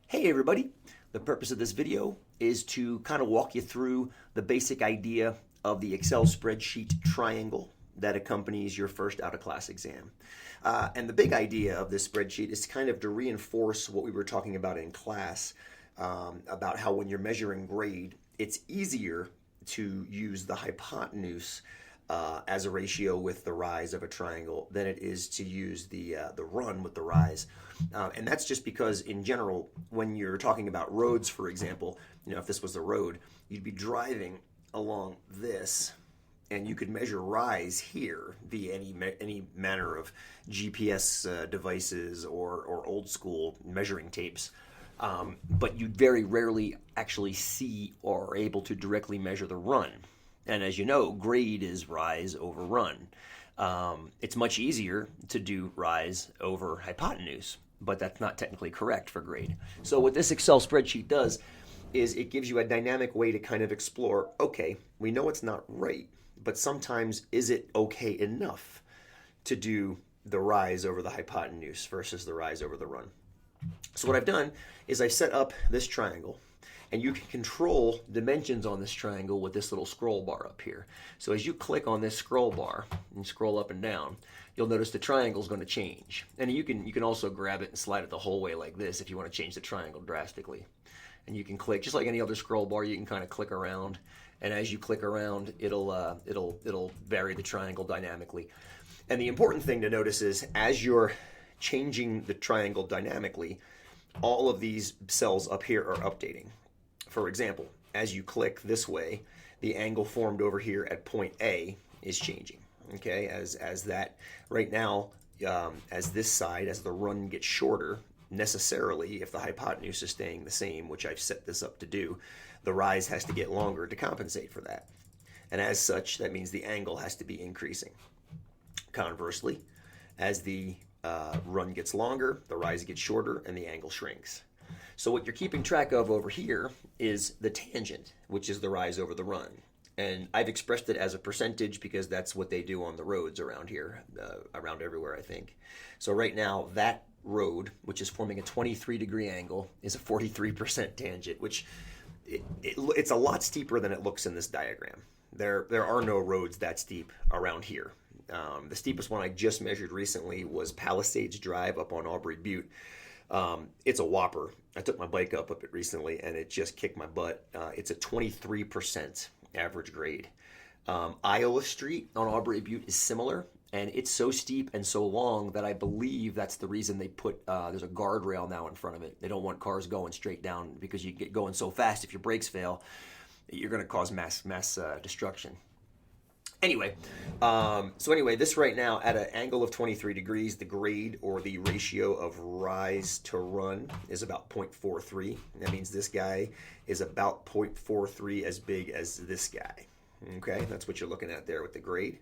Hey everybody! The purpose of this video is to kind of walk you through the basic idea of the Excel spreadsheet triangle that accompanies your first out-of-class exam. And the big idea of this spreadsheet is kind of to reinforce what we were talking about in class, about how when you're measuring grade, it's easier to use the hypotenuse as a ratio with the rise of a triangle than it is to use the run with the rise. And that's just because in general, when you're talking about roads, for example, if this was the road, you'd be driving along this and you could measure rise here via any manner of GPS devices or old school measuring tapes. But you very rarely actually see or are able to directly measure the run. And as you know, grade is rise over run. It's much easier to do rise over hypotenuse, but that's not technically correct for grade. So what this Excel spreadsheet does is it gives you a dynamic way to kind of explore, okay, we know it's not right, but sometimes is it okay enough to do the rise over the hypotenuse versus the rise over the run? So what I've done is I set up this triangle. And you can control dimensions on this triangle with this little scroll bar up here. So as you click on this scroll bar and scroll up and down, you'll notice the triangle is going to change. And you can also grab it and slide it the whole way like this if you want to change the triangle drastically. And you can click, just like any other scroll bar, you can kind of click around. And as you click around, it'll vary the triangle dynamically. And the important thing to notice is as you're changing the triangle dynamically, all of these cells up here are updating. For example, as you click this way, the angle formed over here at point A is changing. Okay, as that right now, as this side, as the run gets shorter, necessarily, if the hypotenuse is staying the same, which I've set this up to do, the rise has to get longer to compensate for that. And as such, that means the angle has to be increasing. Conversely, as the run gets longer, the rise gets shorter, and the angle shrinks. So what you're keeping track of over here is the tangent, which is the rise over the run. And I've expressed it as a percentage because that's what they do on the roads around here, around everywhere, I think. So right now, that road, which is forming a 23-degree angle, is a 43% tangent, which it's a lot steeper than it looks in this diagram. There are no roads that steep around here. The steepest one I just measured recently was Palisades Drive up on Aubrey Butte. It's a whopper. I took my bike up it recently and it just kicked my butt. It's a 23% average grade. Iowa Street on Aubrey Butte is similar, and it's so steep and so long that I believe that's the reason they put, there's a guardrail now in front of it. They don't want cars going straight down because you get going so fast if your brakes fail, you're going to cause mass destruction. Anyway, this right now at an angle of 23 degrees, the grade or the ratio of rise to run is about 0.43. That means this guy is about 0.43 as big as this guy. Okay, that's what you're looking at there with the grade.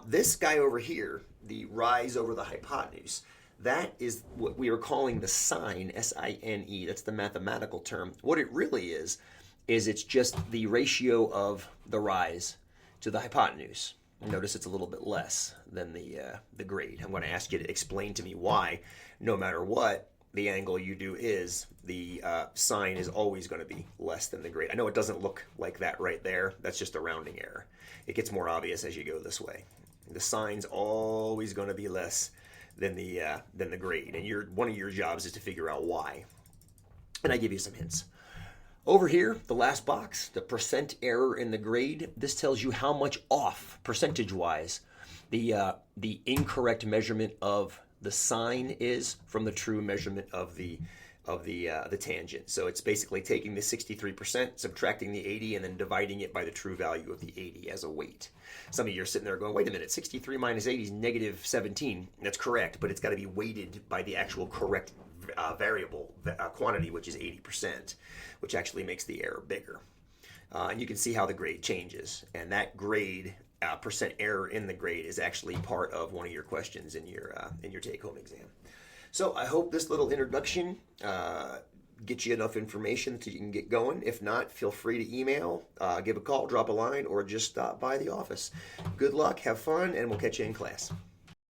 This guy over here, the rise over the hypotenuse, that is what we are calling the sine, S-I-N-E. That's the mathematical term. What it really is it's just the ratio of the rise to the hypotenuse. Notice it's a little bit less than the grade. I'm going to ask you to explain to me why, no matter what the angle you do is, the sine is always going to be less than the grade. I know it doesn't look like that right there. That's just a rounding error. It gets more obvious as you go this way. The sine's always going to be less than the grade, and one of your jobs is to figure out why. And I give you some hints. Over here, the last box, the percent error in the grade, this tells you how much off, percentage-wise, the incorrect measurement of the sine is from the true measurement of the tangent. So it's basically taking the 63%, subtracting the 80, and then dividing it by the true value of the 80 as a weight. Some of you are sitting there going, wait a minute, 63 minus 80 is negative 17. That's correct, but it's got to be weighted by the actual correct variable quantity, which is 80%, which actually makes the error bigger. And you can see how the grade changes. And that grade, percent error in the grade, is actually part of one of your questions in your take-home exam. So I hope this little introduction gets you enough information so you can get going. If not, feel free to email, give a call, drop a line, or just stop by the office. Good luck, have fun, and we'll catch you in class.